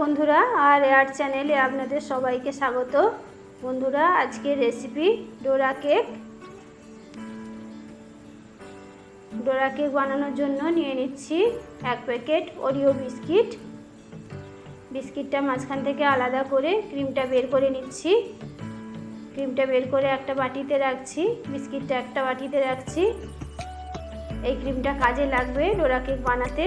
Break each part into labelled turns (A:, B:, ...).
A: বন্ধুরা, আর এয়ার চ্যানেলে আপনাদের সবাইকে স্বাগত। বন্ধুরা, আজকের রেসিপি ডোরা কেক। ডোরা কেক বানানোর জন্য নিয়ে নিচ্ছি 1 প্যাকেট ওরিও বিস্কিট। বিস্কিটটা মাঝখান থেকে আলাদা করে ক্রিমটা বের করে নিচ্ছি। ক্রিমটা বের করে একটা বাটিতে রাখছি, বিস্কিটটা একটা বাটিতে রাখছি। এই ক্রিমটা কাজে লাগবে ডোরা কেক বানাতে।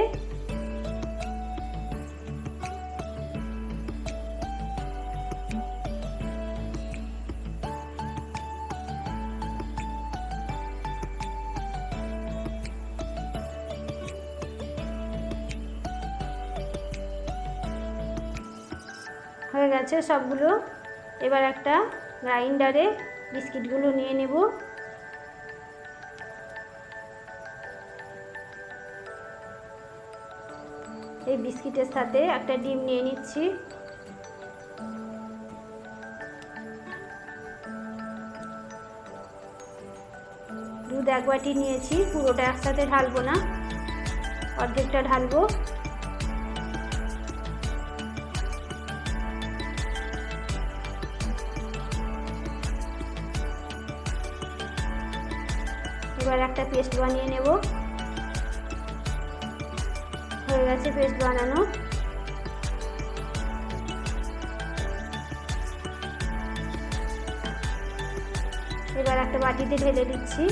A: হয়ে গেছে সবগুলো। এবার একটা গ্রাইন্ডারে বিস্কিটগুলো নিয়ে নেব। এই বিস্কিটের সাথে একটা ডিম নিয়ে নিচ্ছি। দুধ 1 বাটি নিয়েছি, পুরোটা একসাথে ঢালবো না, অর্ধেকটা ঢালবো। এবার একটা পেস্ট বানিয়ে নেব। হয়ে গেছে পেস্ট বানানো। এবার একটা বাটিতে ঢেলে দিচ্ছি।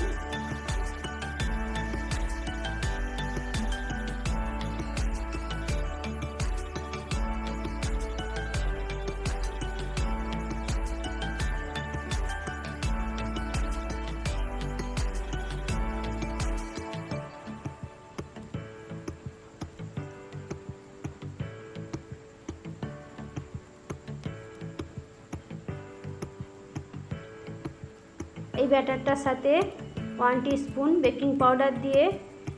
A: এই ব্যাটারটার সাথে 1 টিস্পুন বেকিং পাউডার দিয়ে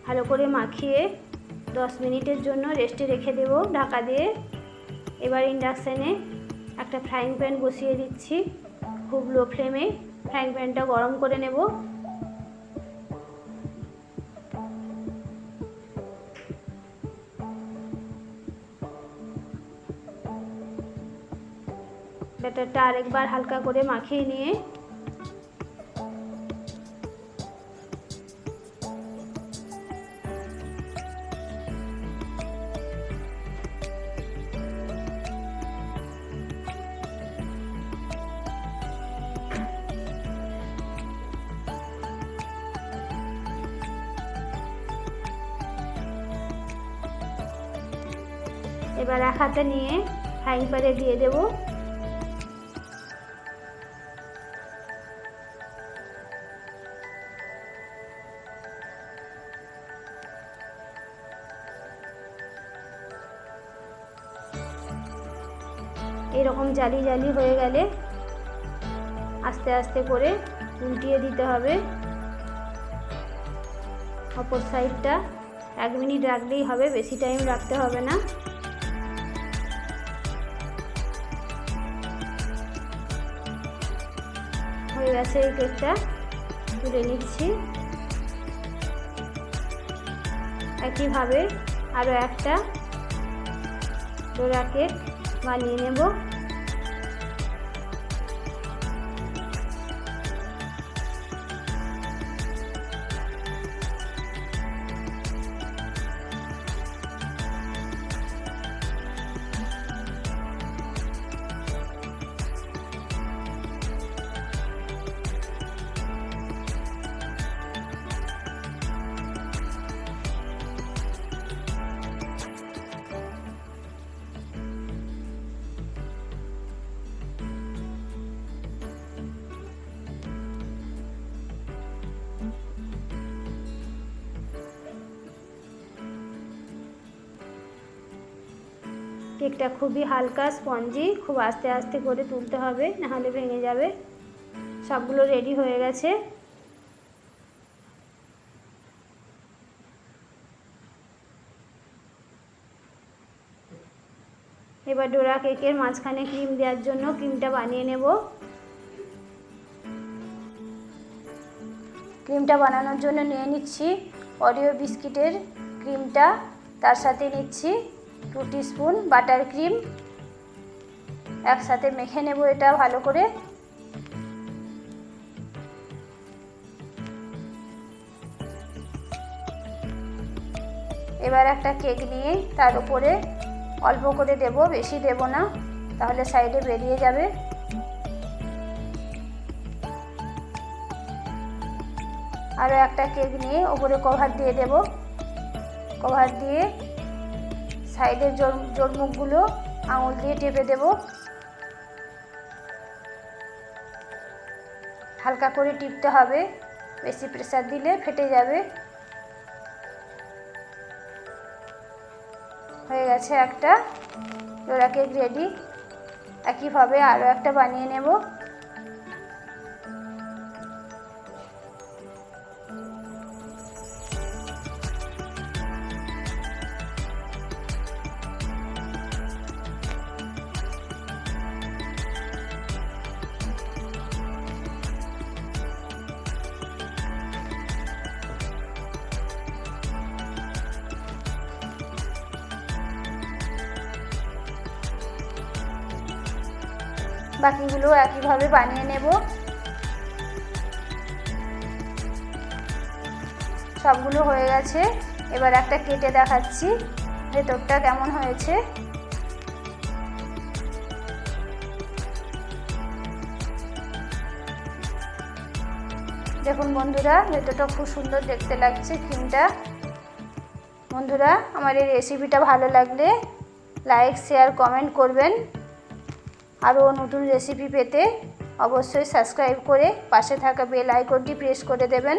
A: ভালো করে মাখিয়ে 10 মিনিটের জন্য রেস্টে রেখে দেব ঢাকা দিয়ে। এবার ইন্ডাকশানে একটা ফ্রাইং প্যান বসিয়ে দিচ্ছি। খুব লো ফ্লেমে ফ্রাইং প্যানটা গরম করে নেব। ব্যাটারটা আরেকবার হালকা করে মাখিয়ে নিয়ে এবার এক হাতে নিয়ে ফ্রাইং প্যানে দিয়ে দেব। এরকম জালি জালি হয়ে গেলে আস্তে আস্তে করে উল্টিয়ে দিতে হবে। অপর সাইডটা 1 মিনিট রাখলেই হবে, বেশি টাইম রাখতে হবে না। হয়ে গেছে এই কেকটা, তুলে নিচ্ছি। একইভাবে আরও একটা ডোরা কেক বানিয়ে নেব। কেকটা খুবই হালকা স্পঞ্জি, খুব আস্তে আস্তে করে তুলতে হবে, নাহলে ভেঙে যাবে। সবগুলো রেডি হয়ে গেছে। এবার ডোরা কেকের মাঝখানে ক্রিম দেওয়ার জন্য ক্রিমটা বানিয়ে নেব। ক্রিমটা বানানোর জন্য নিয়ে নিচ্ছি ওরিও বিস্কিটের ক্রিমটা, তার সাথে নিচ্ছি 2 টিস্পুন বাটার ক্রিম, একসাথে মেখে নেব এটা ভালো করে। এবার একটা কেক নিয়ে তার উপরে অল্প করে দেব, বেশি দেব না, তাহলে সাইডে বেরিয়ে যাবে। আরও একটা কেক নিয়ে উপরে কভার দিয়ে দেব। কভার দিয়ে সাইডের জোড়মুখগুলো আঙুল দিয়ে টেপে দেব। হালকা করে টিপতে হবে, বেশি প্রেসার দিলে ফেটে যাবে। হয়ে গেছে একটা ডোরা কেক রেডি। একইভাবে আরও একটা বানিয়ে নেব। বাকিগুলো একইভাবে বানিয়ে নেব। সবগুলো হয়ে গেছে। এবার একটা কেটে দেখাচ্ছি ভেতরটা কেমন হয়েছে। দেখুন বন্ধুরা, ভেতরটা খুব সুন্দর দেখতে লাগছে ক্রিমটা। বন্ধুরা, আমার এই রেসিপিটা ভালো লাগলে লাইক, শেয়ার, কমেন্ট করবেন। আরও নতুন রেসিপি পেতে অবশ্যই সাবস্ক্রাইব করে পাশে থাকা বেল আইকনটি প্রেস করে দেবেন।